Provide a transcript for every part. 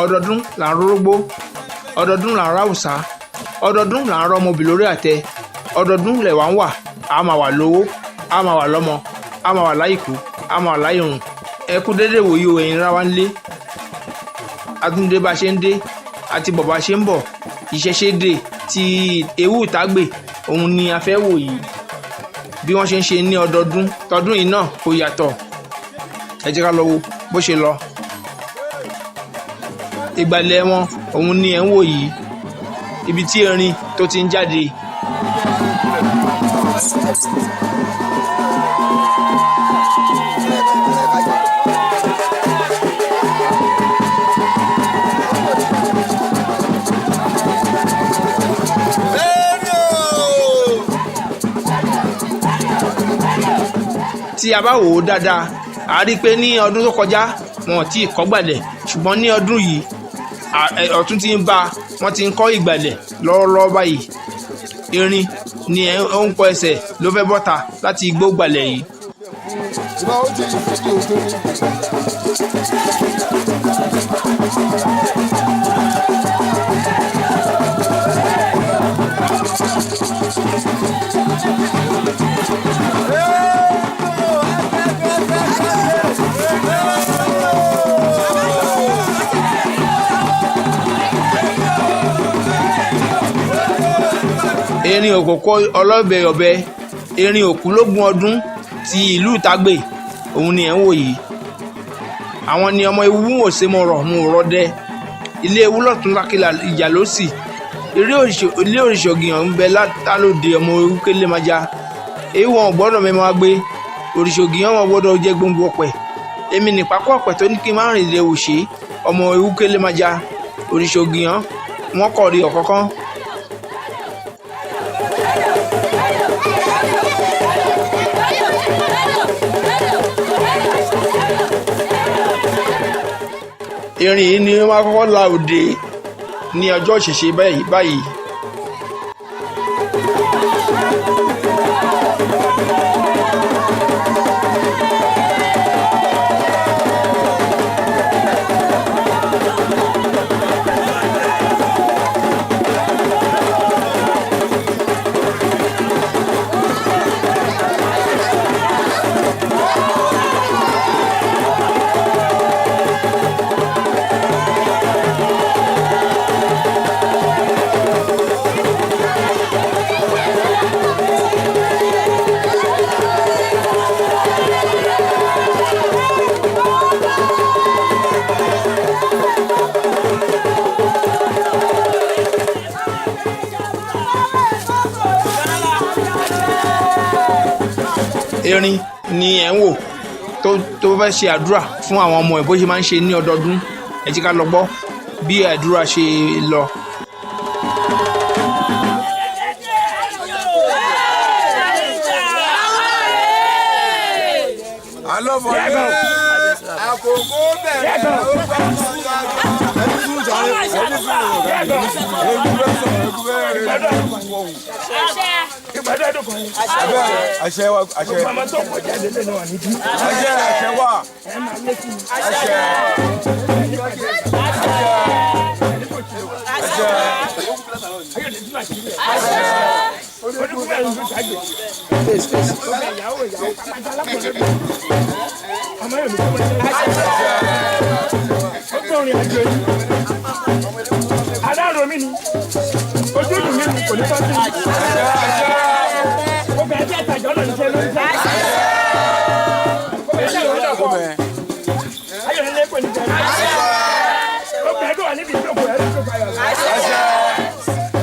ọdọọdún là ń rórógbó, ọdọọdún là ń ráwùsá, ọdọọdún là ń rọ ọmọbì lórí àtẹ, ọdọọdún lẹ̀wà ń wà, a máa wà lówó, a máa wà lọ́mọ, a máa wà láìkú, a máa wà láìrùn. Ẹ kú dédé wòye o ẹ̀yin ará wa nílé. Atúndé bá ṣe ń dé àti bọ̀ bá ṣe ń bọ̀, ìṣẹ̀ṣe dé ti ewu Ìtàgbè òun ni a fẹ́ wò yìí. Bí wọ́n ṣe ń ṣe ní ọdọọdún, tọdún yìí náà kò yàtọ̀. Ẹ jẹ́ ká lọ wo bó ṣe lọ. Ìgbàlẹ̀ wọn òun ni ẹ̀ ń wò yìí, ibi tí erin tó ti ń jáde. Tí a bá wò ó dáadáa, a rí i pé ní ọdún tó kọjá wọn ò tí ì kọ́ gbàlẹ̀, ṣùgbọ́n ní ọdún yìí ọ̀tún ti ń bá wọn ti ń kọ́ ìgbàlẹ̀ lọ́wọ́lọ́wọ́ báyìí. Erin ni ó ń kọ ẹsẹ̀ ló fẹ́ bọ́ta láti igbó gbàlẹ̀ yìí. Erin òkòkò ọlọ́bẹ̀ ọ̀bẹ, erin òkúlógún ọdún ti ìlú Ìtàgbè òun ni ẹ̀ ń wò yìí. Àwọn ni ọmọ ewu wò ṣe mọ̀ rọ̀ mú rọ́dẹ́. Ilé ewu lọ́tún lákìlà ìjà ló sì. Ilé òrìṣà ògìyàn ń bẹ látàlóde ọmọ ewu kélé máa já. Ewu wọn gbọ́dọ̀ mẹ́mọ́ wá gbé. Òrìṣà ògìyàn wọn gbọ́dọ̀ jẹ́ gbòǹgbò ọ̀pẹ̀. Èmi nìpákọ́ ọ̀pẹ̀ tó ní kí n má rìn lè òṣè ọmọ ewu kélé máa já. Òrìṣà ògìyàn wọn kọ̀ rí ọ̀kọ̀ọ̀kan. Erin yìí ni wọ́n kọ́kọ́ la òde ní ọjọ́ ìṣẹ̀ṣe báyìí. Erin ni ẹ̀ ń wò tó fẹ́ ṣe àdúrà fún àwọn ọmọ ẹ̀ bó ṣe máa ń ṣe ní ọdọọdún. Ẹ jẹ́ ká lọ gbọ́ bí àdúrà ṣe lọ. Àkókò bẹ̀rẹ̀ ó gbọ́ àṣẹ wa àṣẹ mama tó kọjá lélẹ̀ náà ní bí àṣẹ wa àṣẹ adáàrò mi ni ojú ìlú mi kò ní tọ́jú gbogbo ẹbí ẹ̀tàjọ́ lọ níṣẹ́ lórí sáà gbogbo ẹbí ìwé dọ̀kọ́ ayọ̀ nílé kò ní jẹ́ gbogbo ẹbí wà níbi ìjókòó ẹbí ìjókòó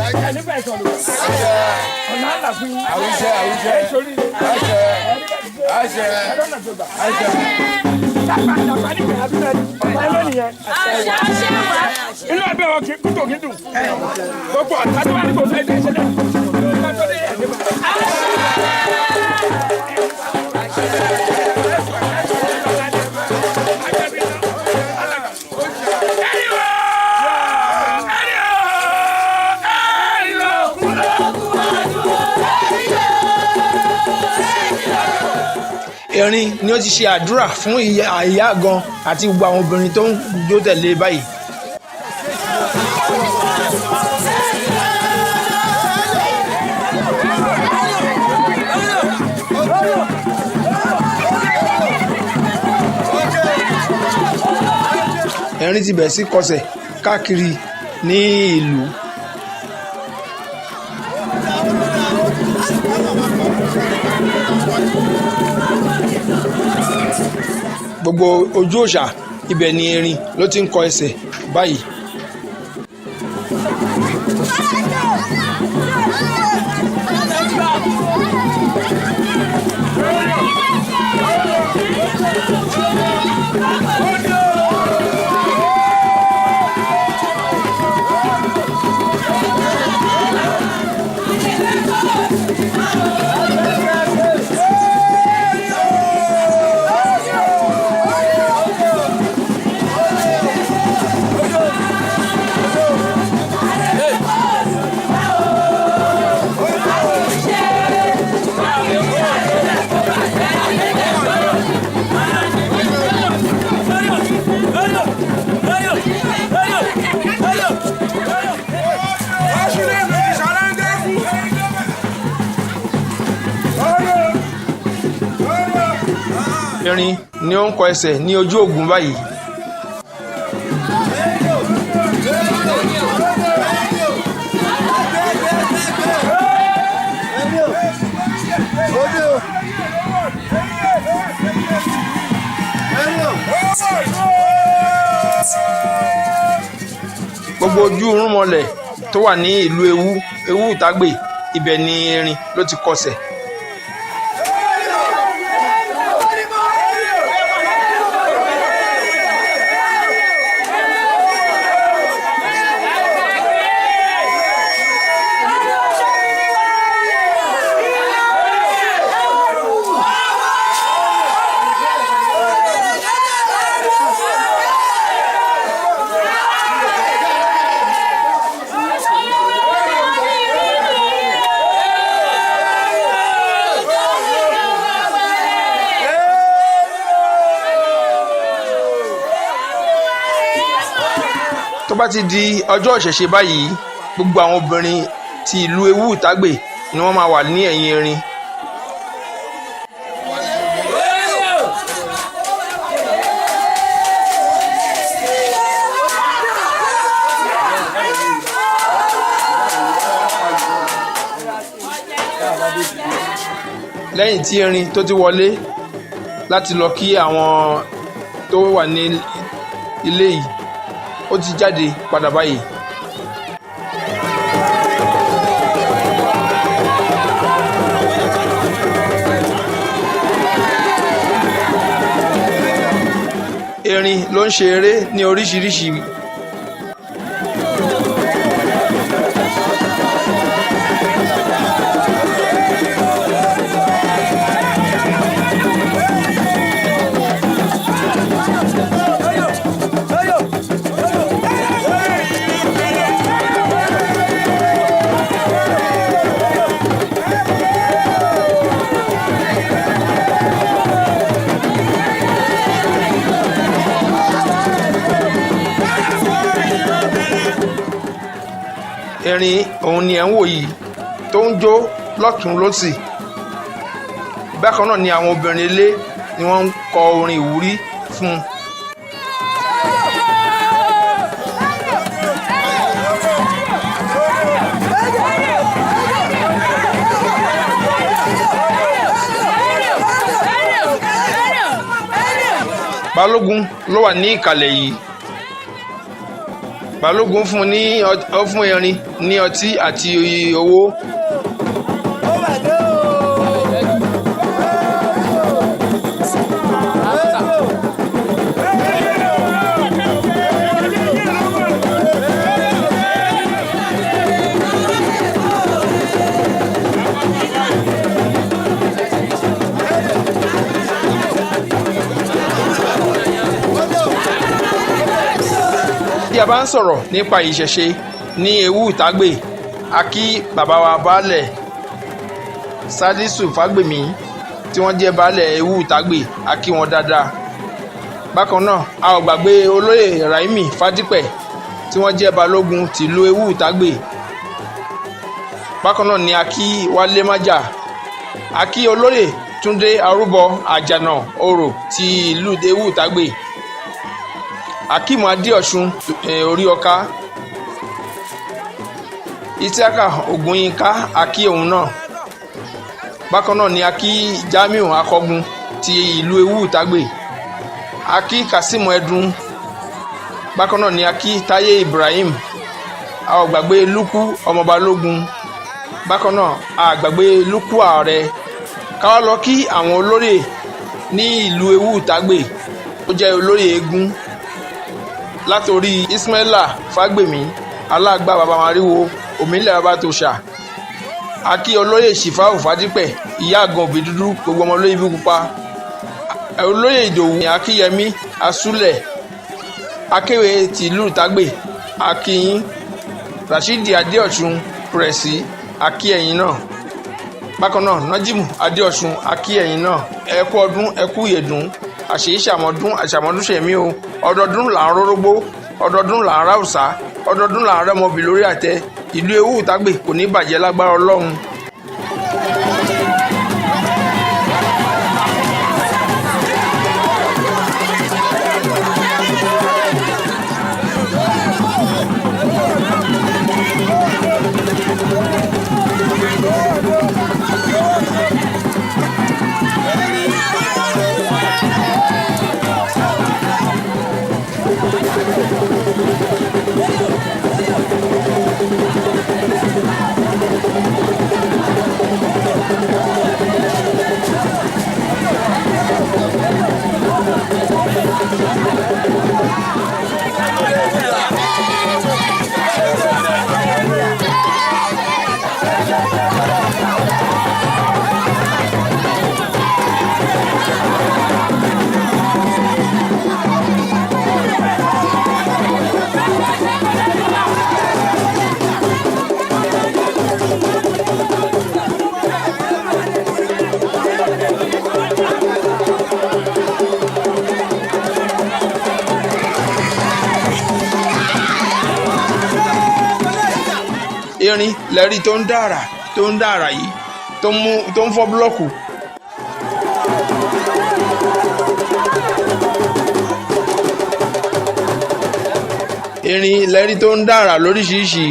ayọ̀ ẹni bẹ́ẹ̀ sọ̀rọ̀ ọ̀nà àlàfin àwùjẹ ẹ̀ṣọ́rí ẹ̀dọ́nà tó gbà dàpá ní ìgbà abúlé ọ̀pá ẹlọ́nìyẹn inú ẹgbẹ́ wọn kútó kí dùn gbogbo ọ̀tá tó wà ní kò fẹ́ gbé ṣẹlẹ̀ Erin ni ó ti ṣe àdúrà fún ìyá gan àti gbogbo àwọn obìnrin tó ń jó tẹ̀lé báyìí. ẹ̀rín ti bẹ̀ sí kọsẹ̀ káàkiri ní ìlú. gbogbo ojú òòṣà ibẹ̀ ni erin ló ti ń kọ ẹsẹ̀ báyìí. erin ni ó ń kọ ẹsẹ̀ ní ojú ògùn báyìí. gbogbo ojú irúnmọlẹ̀ tó wà ní ìlú ewu Ìtàgbè ibẹ̀ ni erin ló ti kọsẹ̀. tó bá ti di ọjọ́ ìṣẹ̀ṣe báyìí gbogbo àwọn obìnrin ti ìlú ewu Ìtàgbè ni wọ́n máa wà ní ẹ̀yìn erin. lẹ́yìn tí erin tó ti wọlé láti lọ kí àwọn tó wà ní ilé yìí ó ti jáde padà báyìí. erin ló ń ṣe eré ní oríṣiríṣi. erin òun ni ẹ̀ ń wò yìí tó ń jó lọ́tùn lósì. bákan náà ni àwọn obìnrin ilé ni wọ́n ń kọ orin ìwúrí fún un. balógun ló wà ní ìkàlẹ̀ yìí. balógun fún erin ní ọtí àti owó. tí a bá ń sọ̀rọ̀ nípa ìṣẹ̀ṣe ní ewu Ìtàgbè a kí bàbá wa baálẹ̀ Sádísù Fágbèmí tí wọ́n jẹ́ baálẹ̀ ewu Ìtàgbè a kí wọn dáadáa. bákan náà a ò gbàgbé olóyè Ráímì Fádípẹ̀ tí tí wọ́n jẹ́ balógun tìlú Ewu Ìtàgbè. Bákan náà ni a kí Wálé Májà, a kí olóyè Túndé Arúbọ Àjànà Orò ti ìlú Ewu Ìtàgbè, Akeem Adéọ̀ṣun Orí Ọká, Isiaka Ògúnyínká a kí òun náà. Bákan náà ni a kí Jamiu Akọgun ti ìlú Ewu Ìtàgbè, a kí Kasimu Ẹdun. Bákan náà ni a kí Táyé Ibrahim, a ò gbàgbé Lúkú ọmọ Balógun. Bákan náà a gbàgbé Lúkú Ààrẹ. Ká wá lọ kí àwọn olóyè ní ìlú Ewu Ìtàgbè tó jẹ́ olóyè eégún látòrí Ismaila Fágbèmí Aláàgbà Bàbá Màríwo Òmílẹ̀ Bàbá Tòṣà, a kí olóyè Ṣìfáù Fádípẹ̀ Ìyá Àgàn Òbí Dúdú gbogbo ọmọ olóyè Ibi Pupa, olóyè Ìdòwú Akíyẹmí Asúlẹ̀ Akéwé tìlú Ìtàgbè a kí yín, Rashidi Adéọ̀ṣun Pírẹ̀sì a kí ẹ̀yin náà. Bákan náà Nájímù Adéọ̀ṣun a kí ẹ̀yin náà. Ẹ kú ọdún ẹ kú ìyèdún, àṣèyí ṣàmọ́dún àṣàmọ́dún ṣèmí o. Ọdọọdún là ń rórógbó, ọdọọdún là ń ráùsá, ọdọọdún là ń rẹ́mọbì lórí àtẹ. Ìlú Ewu Ìtàgbè kò ní bàjẹ́ lágbára Ọlọ́run. Erin lẹ́rí tó ń dára yìí tó ń fọ́ búlọ́ọ̀kù. Erin lẹ́rí tó ń dára lóríṣiríṣi.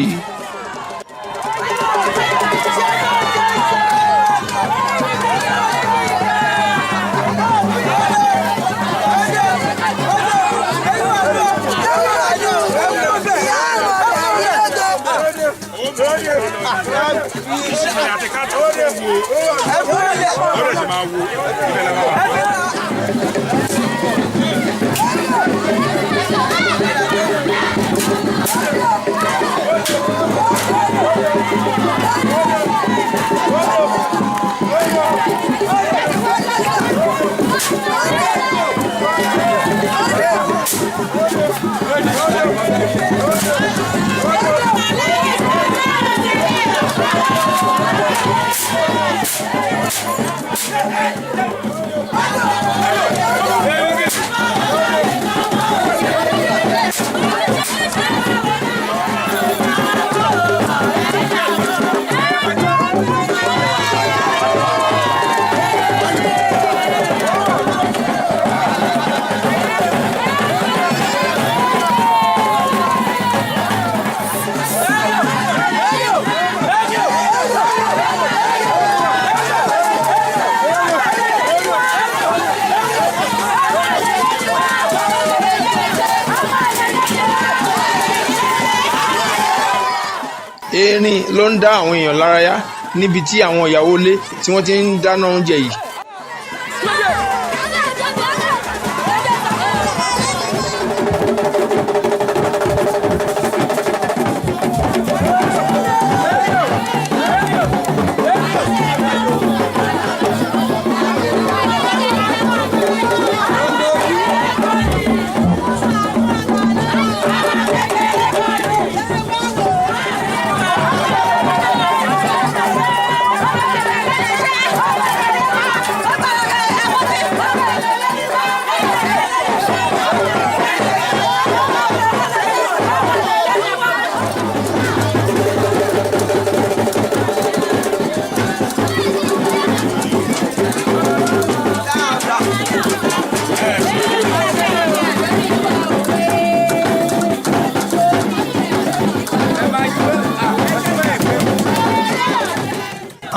Erin ló ń dá àwọn èèyàn lárayá níbi tí àwọn ìyàwó ilé tí wọ́n ti ń dáná oúnjẹ yìí.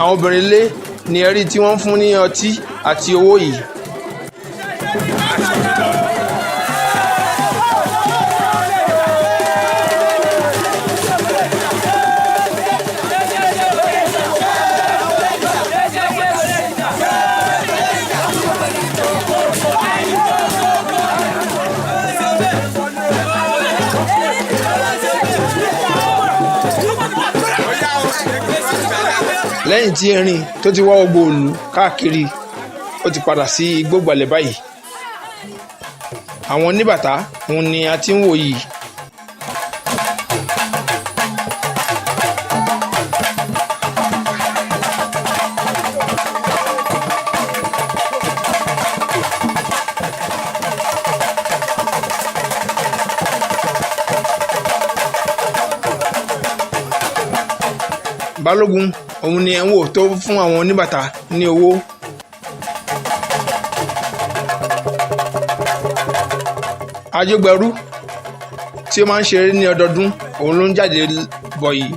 àwọn obìnrin ilé ni ẹ̀rí tí wọ́n ń fún ní ọtí àti owó yìí. lẹ́yìn tí erin tó ti wá gbogbo òlu káàkiri ó ti padà sí igbó gbalẹ̀ báyìí. àwọn oníbàtà òun ni a ti ń wò yìí. balógun òun ni ẹ̀ ń wò tó fún àwọn oníbàtà ní owó. ajógbẹrú tí ó máa ń ṣeré ní ọdọọdún òun ló ń jáde bọ̀ yìí.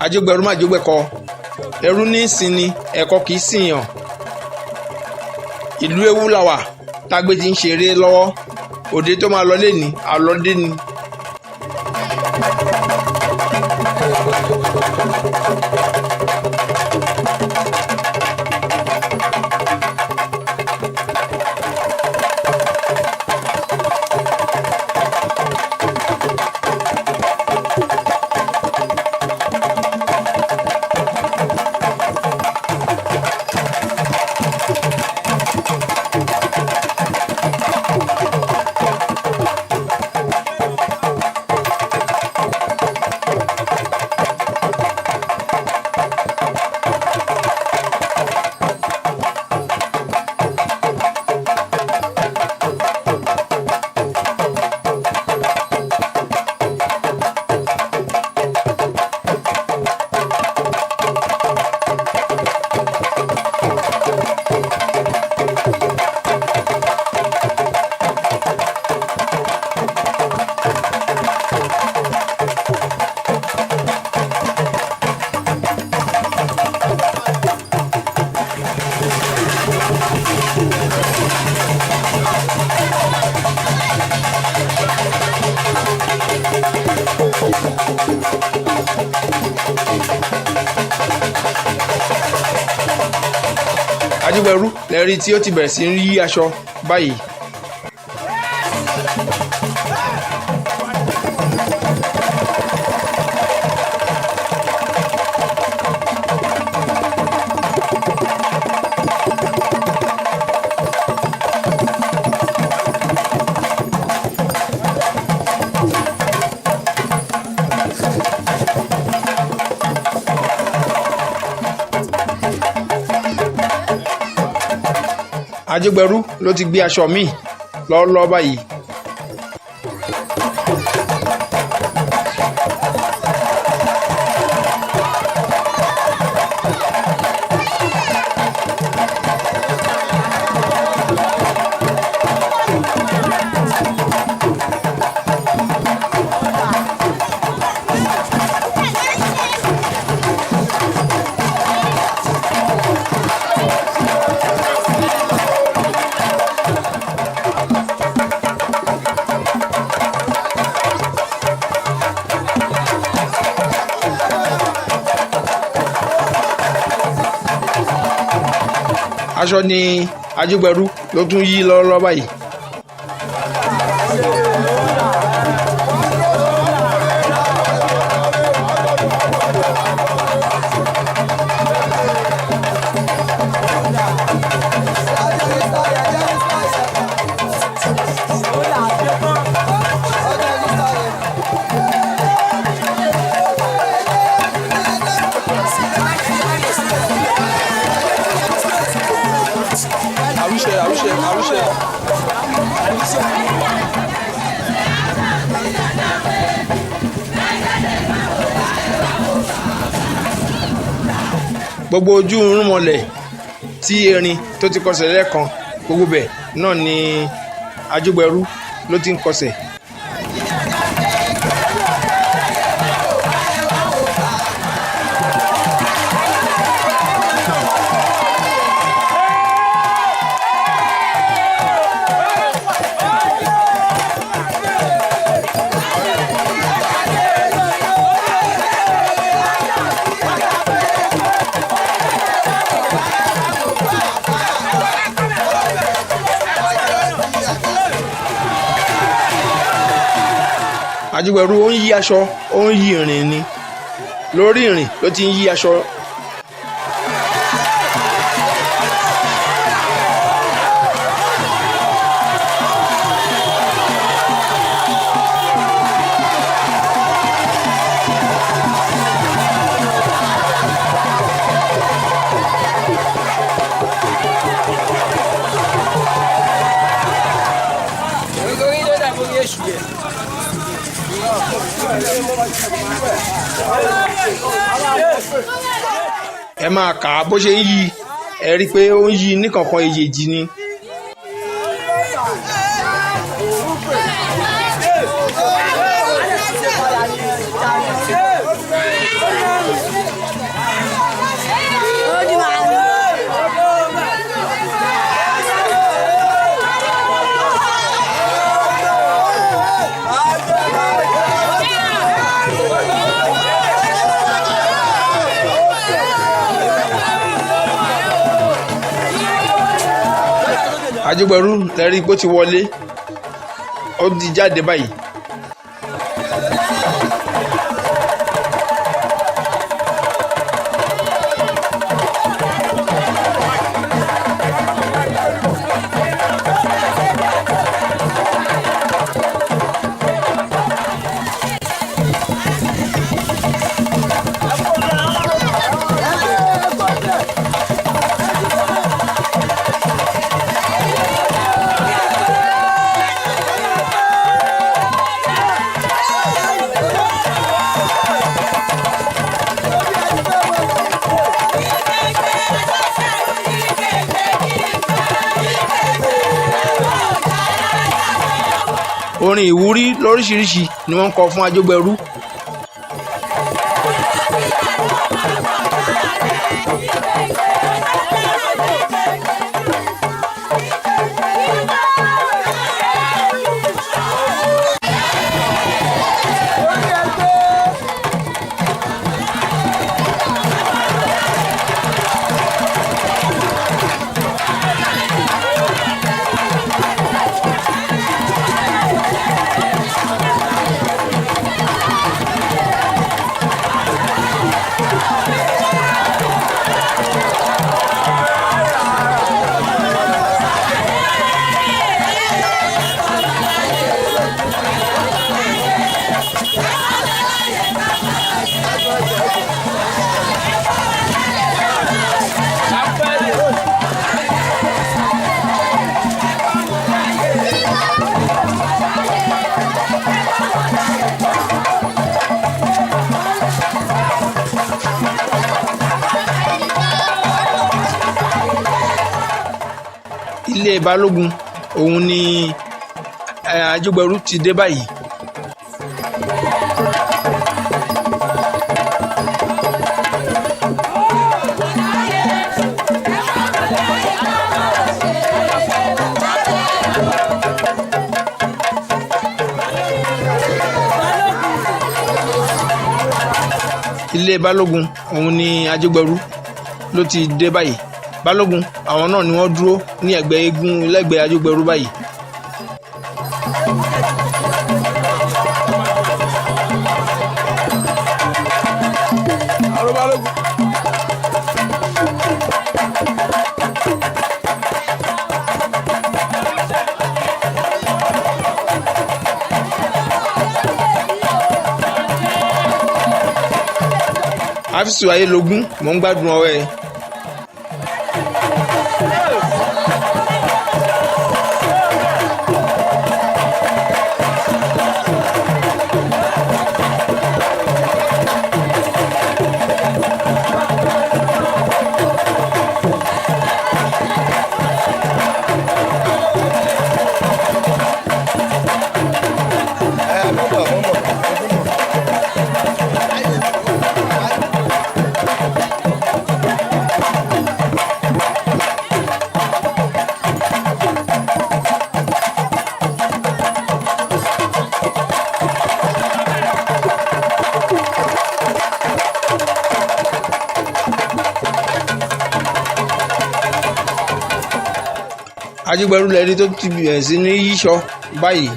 ajógbẹrú má jógbẹ̀kọ, ẹrú ní ìsinmi ẹ̀kọ́ kì í sìyàn. ìlú ewu làwà tágbé ti ń ṣeré lọ́wọ́, òde tó máa lọ lé ní àlọ́dé ni. ajógbẹrú lẹ́rí tí ó ti bẹ̀rẹ̀ sí ń yí aṣọ báyìí. ajógbẹrú ló ti gbé aṣọ míì lọ́ọ́lọ́ báyìí. aṣọ ni ajógbẹrú ló tún yí lọ́ọ́lọ́ báyìí. gbogbo ojú irúnmọlẹ̀ tí erin tó ti kọsẹ̀ lẹ́ẹ̀kan gbogbo bẹ̀ náà ni ajógbẹrú ló ti ń kọsẹ̀. Ajígbẹ̀rú ó ń yí aṣọ, ó ń yí ìrìn ni, lórí ìrìn ló ti ń yí aṣọ. Ẹ máa kà á bó ṣe ń yí, ẹ rí i pé ó ń yí ní kankan èjèèjì ni. Ajígbẹ̀rú lẹ́rí pé ó ti wọlé, ó ti jáde báyìí. Orin ìwúrí lóríṣiríṣi ni wọ́n kọ fún Ajígbẹ̀rú. Ilé Balógun òun ni Ajígbẹ̀rú ti dé báyìí. Ilé Balógun òun ni Ajígbẹ̀rú ló ti dé báyìí. Balógun àwọn náà ni wọ́n dúró ní ẹ̀gbẹ́ eégún lẹ́gbẹ̀ẹ́ Ajígbẹ̀rú báyìí. Áfíìsì Ayélogún mò ń gbádùn ọwọ́ ẹ. Ajígbẹ̀rú lẹ́rí tó ti bẹ̀rẹ̀ sí ní yíṣọ báyìí.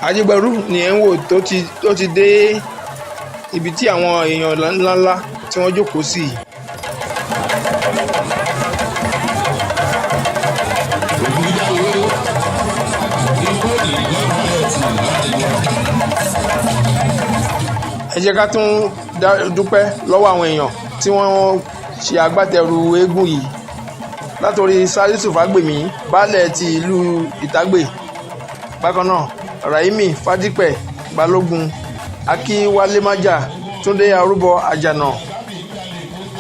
Ajigberu ni ẹ̀ ń wò tó ti dé ibi tí àwọn èèyàn ńláńlá tí wọ́n jókòó sí. Ẹ jẹ́ ká tún dúpẹ́ lọ́wọ́ àwọn èèyàn tí wọ́n ṣe agbátẹrù eégún yìí látòrí Salisu Fagbemi baálẹ̀ ti ìlú Itagbe, bákan náà Raimi Fadípẹ̀ Balógun, Akínwálé-Májà, Túndé Arúbọ Àjànà,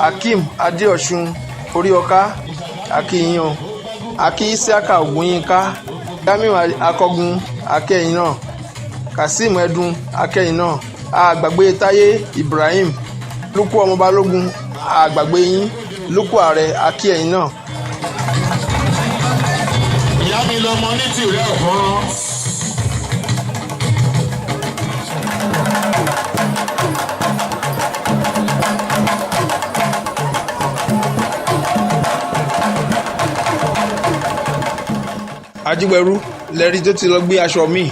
Hakeem Adéọ̀ṣun Oríọká Akíyan, Akí Isiaka Ògúnyínká, Jamiu Akọgun akẹ́yìn náà, Kazeem Ẹdùn akẹ́yìn náà, àgbàgbé Táyé Ibrahim Lúkú ọmọ Balógun, àgbàgbé yín Lúkú Ààrẹ akẹ́yìn náà. Ìyá mi lọmọ ní tìrẹ ọ̀fọ́rọ́. Ajigberu lẹ́rí tó ti lọ gbé aṣọ míì.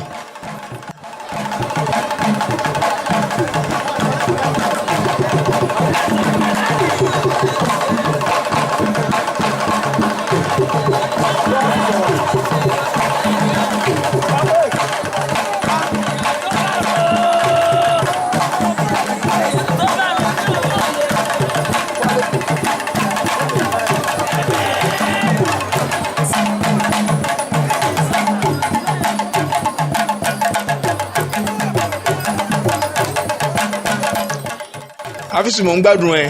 Àfíìsì mò ń gbádùn ẹ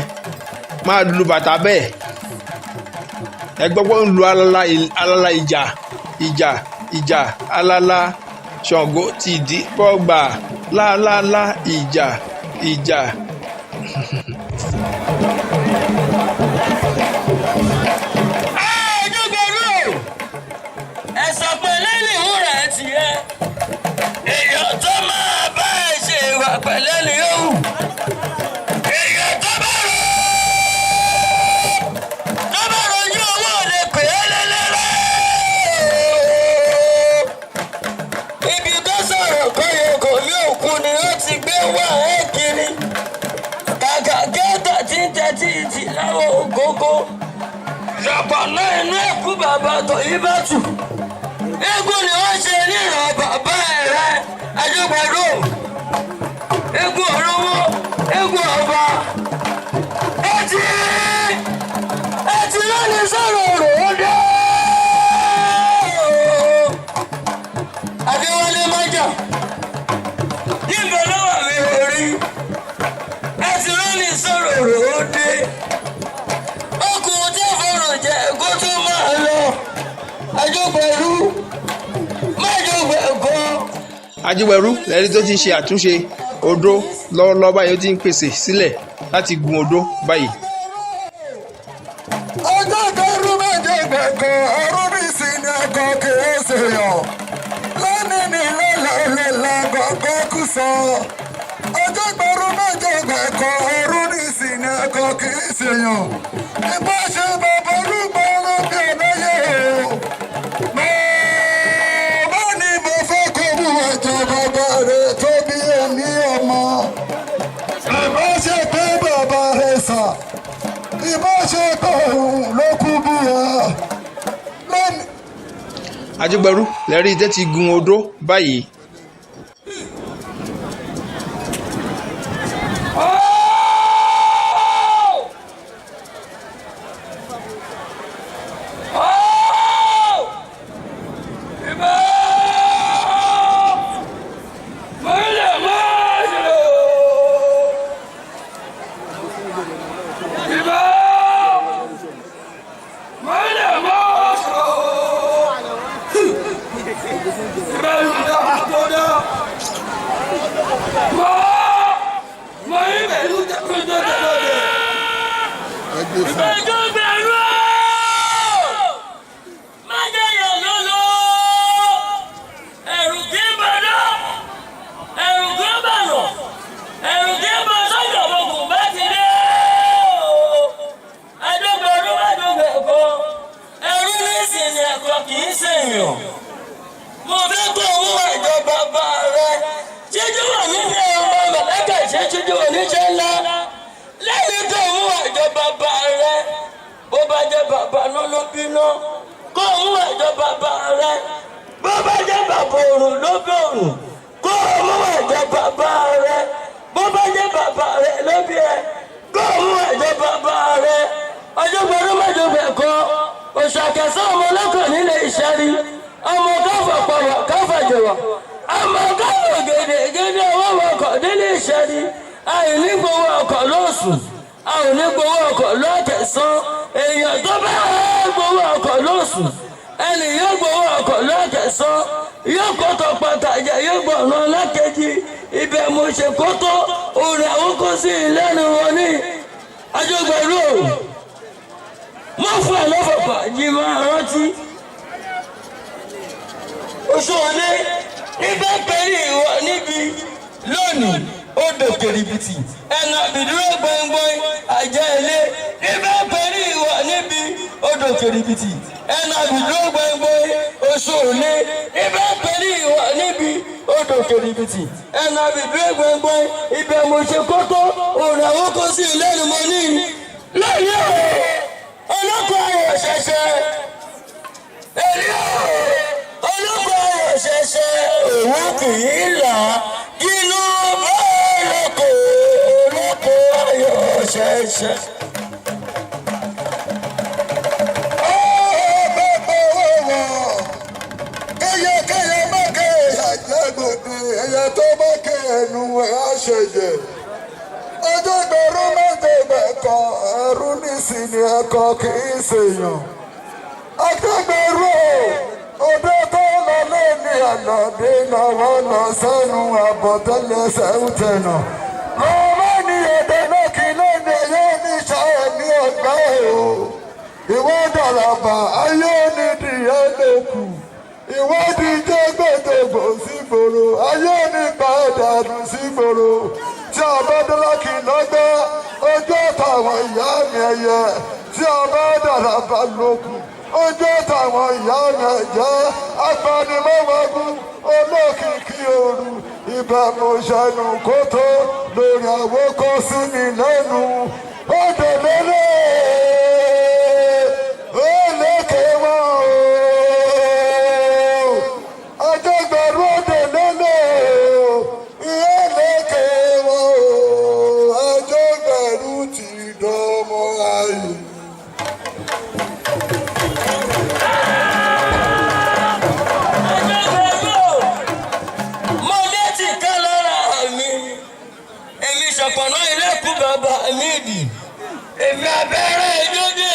máa lu bàtà bẹ́ẹ̀ ẹ gbọ́gbọ́ ń lu alala ìjà alala Ṣàngó ti di bọ́gbà lálálá ìjà. Ajigberu ẹ sọ pé lẹ́nu ìwúrẹ̀ tiẹ̀ èèyàn tó máa bá ẹ ṣe ìwà pẹ̀lẹ́ ni ó wù. Láwọn ògógó ṣàpọ̀nà inú ẹ̀kú bàbá tó yí bá tù. Eégún ni wọ́n ṣe níran bàbá rẹ̀ Ajigberu. Eégún olówó, eégún ọba. Ẹtì lónìí sọ̀rọ̀ òròdó. Akínwálé-Májà níbo ló wà mí orí? Ẹtì lónìí sọ̀rọ̀ òròdó. Ajigberu lẹ́rí tó ti ń ṣe àtúnṣe odó lọ́wọ́lọ́wọ́ báyìí ó ti ń pèsè sílẹ̀ láti gun odó báyìí. Ọjọ́ ìdárú méje gbẹ̀gàn ọ̀run ní ìsinmi ẹ̀kọ́ kìí ṣèyàn. Lónìí ní lọ́lọ́lọ́lọ́ gbọ̀ngàn kù sọ. Ọjọ́ ìdárú méje gbẹ̀gàn ọ̀run ní ìsinmi ẹ̀kọ́ kìí ṣèyàn. Ìbá ṣe bàbá olúgbò ló bí ọ̀nàyẹ o. Bàbá ni mo fẹ́ kó mú ẹ̀jẹ̀ bàbá rẹ̀ tó bí ẹ̀mí ọmọ. Ìbá ṣe pé bàbá rẹ̀ sà. Ìbá ṣe pé òun ló kú bí ẹ. Ajigberu lẹ́rí tẹ́ ti gun odó báyìí. Mo fẹ́ kó owó ìjọba bá rẹ̀. ṣojú oníṣẹ́ ńlá lẹ́yìn tó mú àjọ bàbá rẹ bó bá jẹ́ bàbá náà ló bínú kó mú àjọ bàbá rẹ bó bá jẹ́ bàbá òrùn ló bí òrùn kó mú àjọ bàbá rẹ bó bá jẹ́ bàbá rẹ ló bí ẹ kó mú àjọ bàbá rẹ ọjọ́ gbọ́dọ̀ mẹ́jọ bẹ̀kọ́ oṣù àkẹsàn ọmọ ọlọ́kọ̀ nílé ìṣẹ́rí ọmọ káfà pàwọ̀ káfà jọ̀wọ̀ ọmọ káfà gèdè owó ọkọ̀ nílé ìṣẹ́rí àìní gbowó ọkọ̀ lóṣù àìní gbowó ọkọ̀ lọ́kẹ̀sán èèyàn tó bá gbowó ọkọ̀ lóṣù ẹnì yóò gbowó ọkọ̀ lọ́kẹ̀sán yóò kótó pàtàkì yóò gbọ̀nà lákejì ibẹ̀ mo ṣe kótó òrìn àwọn kó sí ìlẹ́nu wọn ní ajọgbẹ̀rú mọ́ fún ẹ̀ lọ́fọ̀pá yìí máa rántí oṣù òní nígbà pẹ̀lú ìwọ níbi lónìí ó dòkè rìbìtì ẹnu àbìdúró gbọ̀ngbọ̀n àjẹ́ ilé nígbà pẹ̀lú ìwọ níbi ó dòkè rìbìtì ẹnu àbìdúró gbọ̀ngbọ̀n oṣù òní nígbà pẹ̀lú ìwọ níbi ó dòkè rìbìtì ẹnu àbìdúró gbọ̀ngbọ̀n ibẹ̀ mo ṣe kótó òrìn àwọn kó sí ìlẹ́nu mọ́ ní lẹ́yìn olóko ayọ̀ ṣẹ̀ṣẹ̀ èyí olóko ayọ̀ ṣẹ̀ṣẹ̀ òun kì í là inú olóko ayọ̀ ṣẹ̀ṣẹ̀. Kẹ́yẹ mọ́kẹ́ àjẹgbòde ẹ̀yẹ tó mọ́kẹ́ ẹnu ẹ̀ á ṣẹ̀jẹ̀. Ọjọ́ gbẹ̀rún mẹ́tẹ̀ẹ̀kọ́ ẹ̀rú nísìnyí ẹ̀kọ́ kì í ṣèyàn. Akẹ́gbẹ̀rún òde tó lọ lẹ́ni ànàdé náwó lọ sẹ́nu àbọ̀tẹ́lẹsẹ̀ ń tẹ̀nà. Lọ́wọ́ ní èdè náà kì í lẹ́nu ẹ̀yẹ́ níṣẹ́ ní ọgbà o. Ìwọ́ dàràbà ayé nídìí ẹlẹ́kù. Ìwádìí jẹ́ gbẹ̀dẹ̀gbò sígboro ayé nípa ẹ̀dàdùn sígboro. Tí a bá dọ́là kì í lọ́gbẹ́ ojú ọ̀tàwọn ìyá mi ẹ̀yẹ tí a bá dàrà bá lókun ojú ọ̀tàwọn ìyá mi ẹ̀jẹ̀ apanimọ́wọ́gún olókìkí ooru ibẹ̀ mo ṣẹnu kótó lórí àwòkọ́ sí mi lẹ́nu ó dòlélẹ̀ ó lékè wọn o ọjọ́ gbẹ̀rú ó dòlélẹ̀ ìyá lékè wọn o ọjọ́ gbẹ̀rú ti dọ́mọ ayé. Ṣọ̀pọ̀nà ilé-ẹ̀kú bàbá mi dì. Èmi abẹ́rẹ́ ìjọ́dé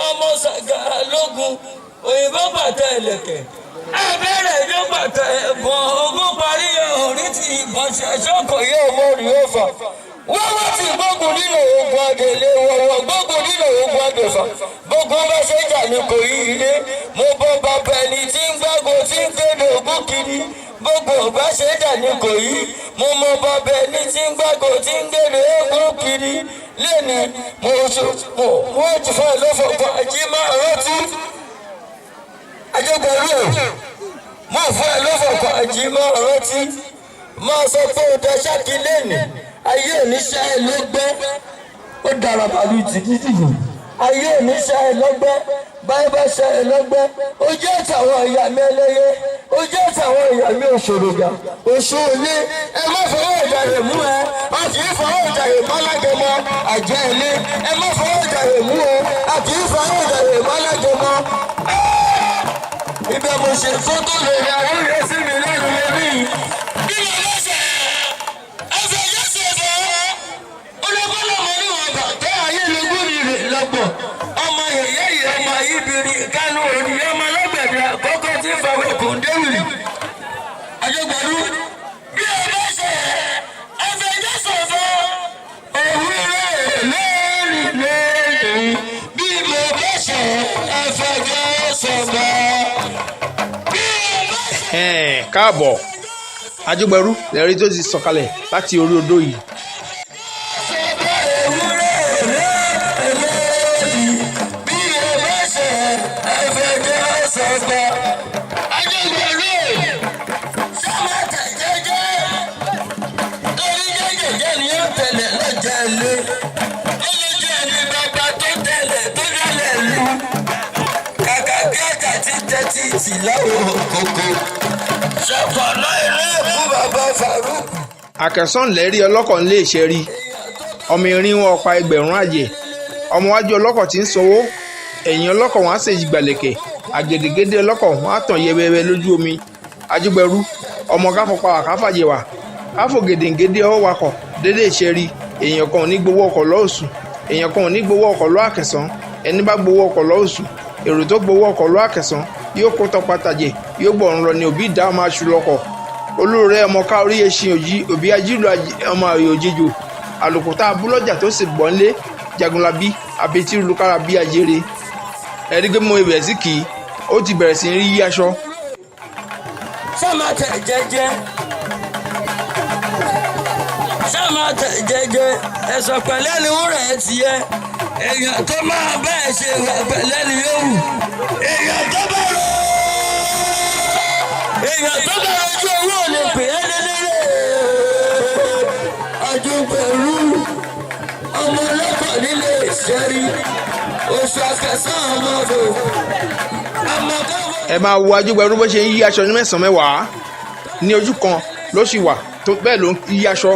ọmọ ṣàgà lógun òyìnbó bàtà ẹ̀lẹ̀kẹ̀. Abẹ́rẹ́ ìjọ́ bàtà ẹ̀bọ̀n ogún parí orí ti ìbọn ṣàṣọ́kọ̀ yé ọmọ rí ó fà. Wọ́n wá ti gbógun nínú ogun àgèlè wọ̀wọ̀ gbógun nínú ogun àgèfà. Gbógun bá ṣe jà ní kò yí ilé. Mo bọ́ bàbá ẹni tí ń gbágo tí ń kéde ogún kiri. Gbogbo ọba ṣe jà ní kò yí mo mọ bàbá ẹni tí ń gbàgbọ́ tí ń gbèrè ogún kiri lẹ́ni mo ti fọ́ ìlọ́fọ̀pọ̀ àjí máa rántí ajẹ́gbẹ̀rú mo fọ́ ìlọ́fọ̀pọ̀ àjí máa rántí máa sọ pé ó da ṣáàkì lẹ́ni ayé oníṣẹ́ ẹ ló gbẹ́ ó dára bàbí tìkítìkì ayé oníṣẹ́ ẹ lọ́gbẹ́ báyìí bá ṣe ẹ lọ́gbẹ́ ó jẹ́ tàwọn ìyá mi ẹlẹ́yẹ ó jẹ́ tàwọn ìyá mi òṣòrògà oṣù ilé ẹ má fọwọ́ ìjà rẹ̀ mú ẹ a kì í fọwọ́ ìjà rẹ̀ mọ́ alágẹmọ àjẹ́ ilé ẹ má fọwọ́ ìjà rẹ̀ mú ẹ a kì í fọwọ́ ìjà rẹ̀ mọ́ alágẹmọ. ibẹ̀ mo ṣe fótó lórí àríyé sí mi lẹ́nu lórí. bí mo bá ṣe ẹsẹ̀ yóò ṣe fọ́ olùkọ́lọ́mọ níwọ̀n bàtẹ́ ayé lógún mi rè lọ́pọ̀ ọmọ yẹ̀yẹ́ yìí ọmọ ayíbiri kánú òní ọmọ alágbẹ̀dẹ àkọ́kọ́ tí fàwọn kò déwìlì. Ajẹ́gbẹ̀rú bí o bá ṣe ẹsẹ̀ yóò ṣe fọ́ òwúrọ̀ lẹ́rìn bí mo bá ṣe ẹsẹ̀ yóò ṣe fọ́. káàbọ̀ Ajẹ́gbẹ̀rú lẹ́rí tó ti sọ̀kalẹ̀ láti orí odó yìí. sì láwọn kòkó ṣàpàná ilé ẹ̀kú bàbá Farouk. àkẹ́sàn lẹ́rí ọlọ́kọ̀ ńlé ìṣẹ́ rí ọmọ erin wọn ọ̀pá ẹgbẹ̀rún àjẹ́ ọmọ wájú ọlọ́kọ̀ tí ń sanwó ẹ̀yìn ọlọ́kọ̀ wọn á ṣèjì gbàlẹ̀kẹ̀ àgèdègèdè ọlọ́kọ̀ wọn á tàn yẹbẹbẹ lójú omi ajúgbẹ̀rú ọmọ káfọpá wà káfàjẹwà káfò gèdègèdè ọwọ́ wakọ̀ dédé ìṣẹ́ rí èèyàn kan ò ní gbowó ọkọ̀ lọ́ọ̀sù èèyàn kan ò ní gbowó ọkọ̀ lọ́ àkẹ́sàn ẹni bá gbowó ọkọ̀ lọ́ọ̀sù èrò tó gbowó ọkọ̀ lọ́ àkẹ́sàn yóò kó tọpatàjẹ yóò gbọ̀run lọ ní òbí ìdá ọmọ aṣù lọkọ̀ olóore ọmọ ká orí ẹṣin òjì òbí ajílù ọmọ òjijì àlùkùtà abúlọ́jà tó sì gbọ́nlé jagunlabi abetí lukára bí ajere ẹ̀rí gbé mọ ibẹ̀ sí kì í ó ti bẹ̀rẹ̀ sí rí yí aṣọ. sáma tẹ̀ jẹ́jẹ́ ẹ̀sọ̀ pẹ̀lẹ́ ni wúrà ẹ̀ ti yẹ èèyàn tó máa bẹ́ẹ̀ ṣe wà pẹ̀lẹ́ ni yóò wù èèyàn tó bá ojú owó ò lè pè é lélẹ́rẹ́ àjùbẹ̀rù ọmọ ọlọ́kọ̀ nílé ìṣẹ́rí oṣù àkẹsàn ọmọ ọdọ ẹ máa wo ajúgbẹ̀rú bó ṣe ń yí aṣọ ní mẹ́sàn-án mẹ́wàá ní ojú kan ló sì wà tó bẹ́ẹ̀ ló ń yí aṣọ.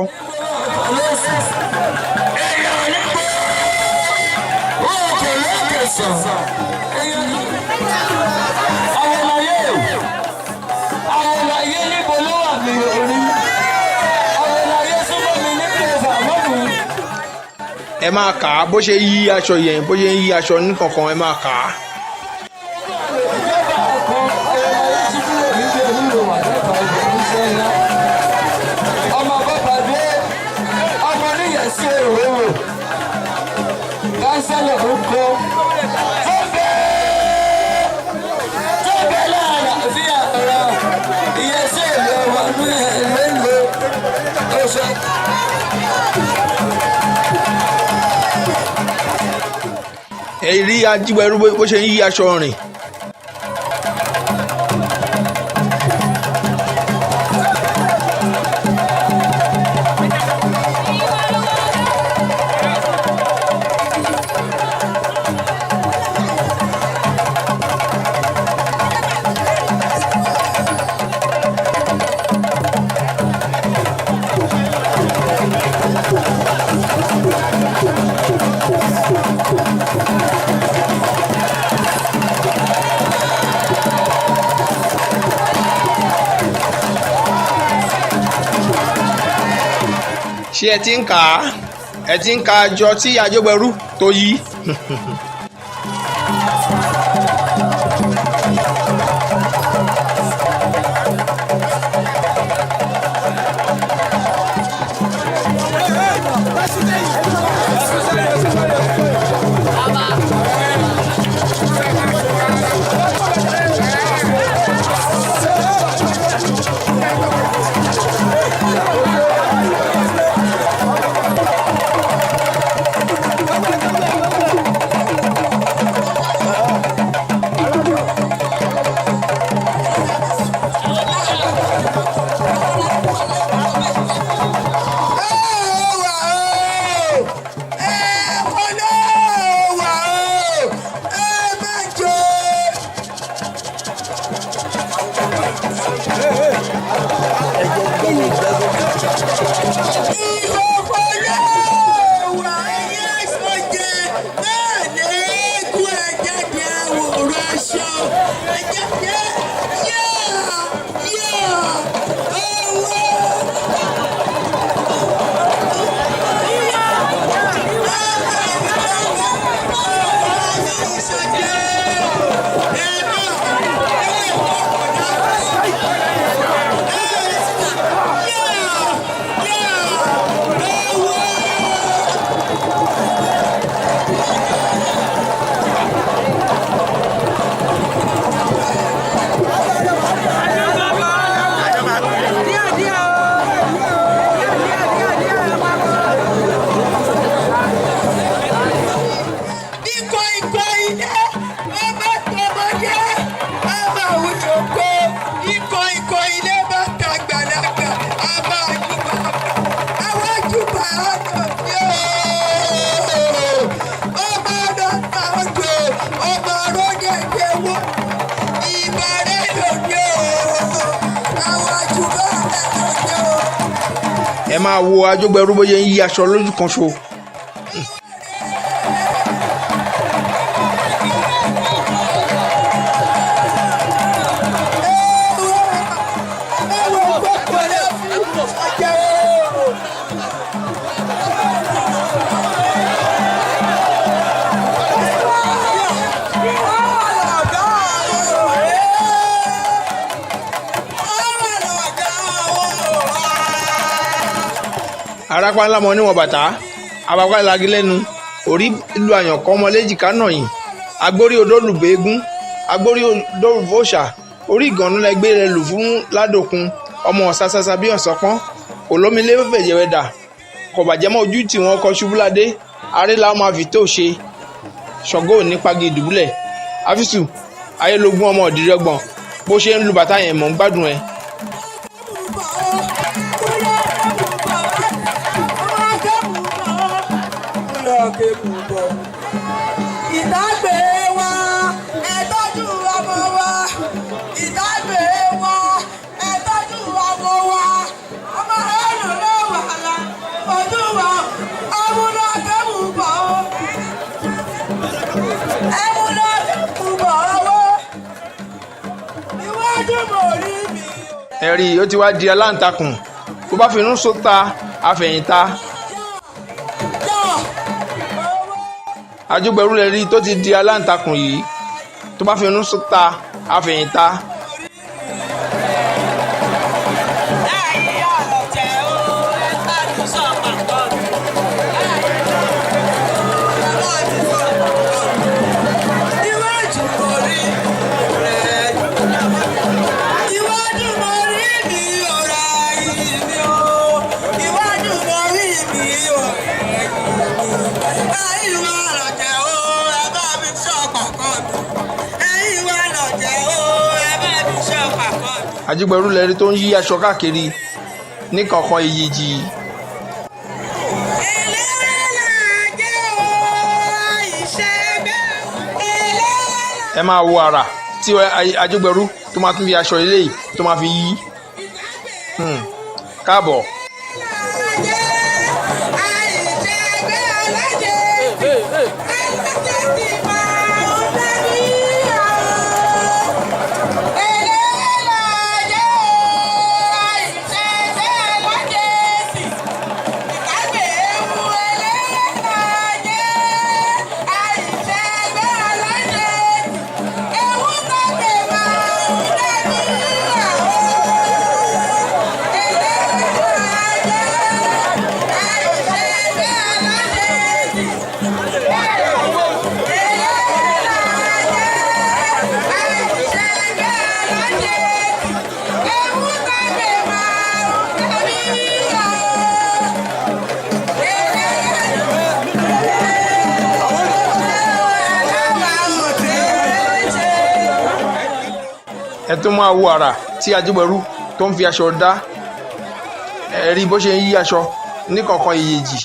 ẹ máa kà á bó ṣe yí aṣọ yẹn bó ṣe ń yí aṣọ níkọ̀ọ̀kan ẹ máa kà á. ọmọ bàbá dé ọmọ níyẹsí èrò kánsẹ́lẹ̀ ń kọ́ tọ́bẹ̀ láàrá fi àrà ìyẹsí èrò wà ní ẹ̀lẹ́lẹ́ ọ̀ṣọ́. ẹ rí ajígbẹ̀rú bó ṣe ń yí aṣọ rìn. ṣé ẹ ti ń ka àjọ tí ajígbẹ̀rú tó yí. máa wo Ajogberu bó ṣe ń yí aṣọ lójú kan ṣo. Arapa ńlá mọ níwọ̀n bàtà abapá lagi lẹ́nu orí ìlú àyànkọ́ ọmọ léjìká náà yìí agbórí odólùbọ̀ eégún agbórí odólùbọ̀ṣà orí ìgànnú lẹgbẹ́ rẹ lù fún ládòkun ọmọ ọ̀sásásá bí ọ̀sánpọ́n olómilé fẹ̀jẹ̀wẹ̀dà kọ̀bàjẹ́mọ́ ojú tí wọ́n kọ́ ṣubúládé arélà ọmọ àfitó ṣe ṣọ̀gọ́ nípagi ìdùbúlẹ̀ áfíìsù ayélógún ọmọ ọ̀dìrẹ́gbọ̀n bó ṣe ń lu bàtà yẹn mọ̀ ń gbádùn ẹ̀. Ìtàgbé wa ẹ tọ́jú ọmọ wa ìtàgbé wa ẹ tọ́jú ọmọ wa ọmọ ẹnu ló wà lá ojú wa ọmúlò kẹ́mù bọ̀ ẹmúlò kẹ́mù bọ̀ ọwọ́ iwájú mò rí mi. ẹ̀rí ó ti wá di aláǹtakùn tó bá finú sóta àfẹ̀yìntà. Ajogberu lè rí tó ti di aláǹtakùn yìí tó bá fi inú sọ́ta àfẹ̀yìntà. Ajogberu lè rí tó ń yí aṣọ káàkiri ní kankan ìyèjì. ẹ máa wo àrà tí Ajogberu tó máa tún fi aṣọ ilé yìí tó máa fi yí. káàbọ̀. ẹ tún máa wo àrà tí Ajogberu tó ń fi aṣọ dá ẹ rí bó ṣe ń yí aṣọ ní kankan ìyèjì.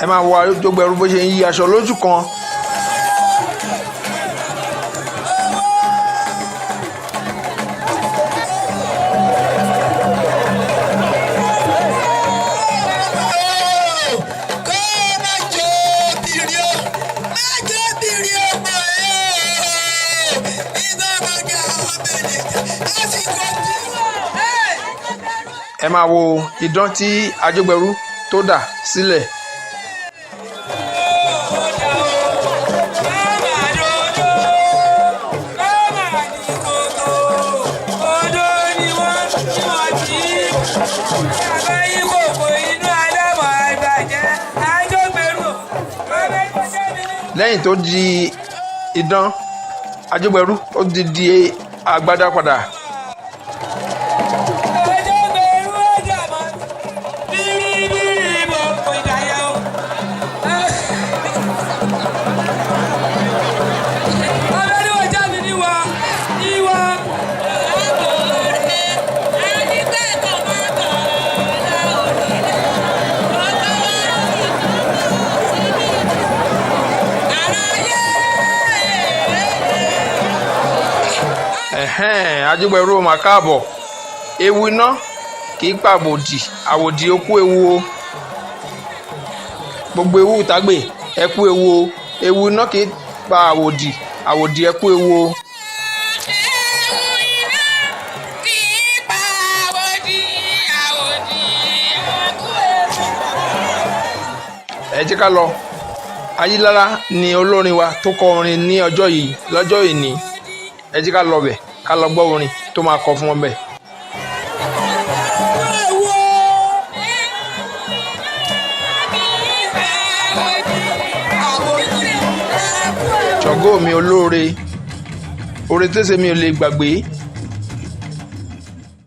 ẹ máa wo Ajogberu bó ṣe ń yí aṣọ lójú kan. ẹ máa wo idán tí Ajogberu tó dà sílẹ̀. lẹ́yìn tó di idán Ajogberu ó di agbádá padà. Ajogberu mà káàbọ̀. Ewu iná kì í pàbòdì àwòdì ó kú ewu o. Gbogbo ewu Ìtàgbè ẹ kú ewu o. Ewu iná kì í pa àwòdì àwòdì ẹ kú ewu o. Ẹ jẹ́ ká lọ. Ayílára ni olórin wa tó kọ orin ní ọjọ́ yìí lọ́jọ́ ìní. Ẹ jẹ́ ká lọ bẹ̀ ká lọ gbọ́ orin tó máa kọ fún wọn bẹ̀. Ṣàngó mi olóore oore tẹ́sẹ̀ mi ò lè gbàgbé.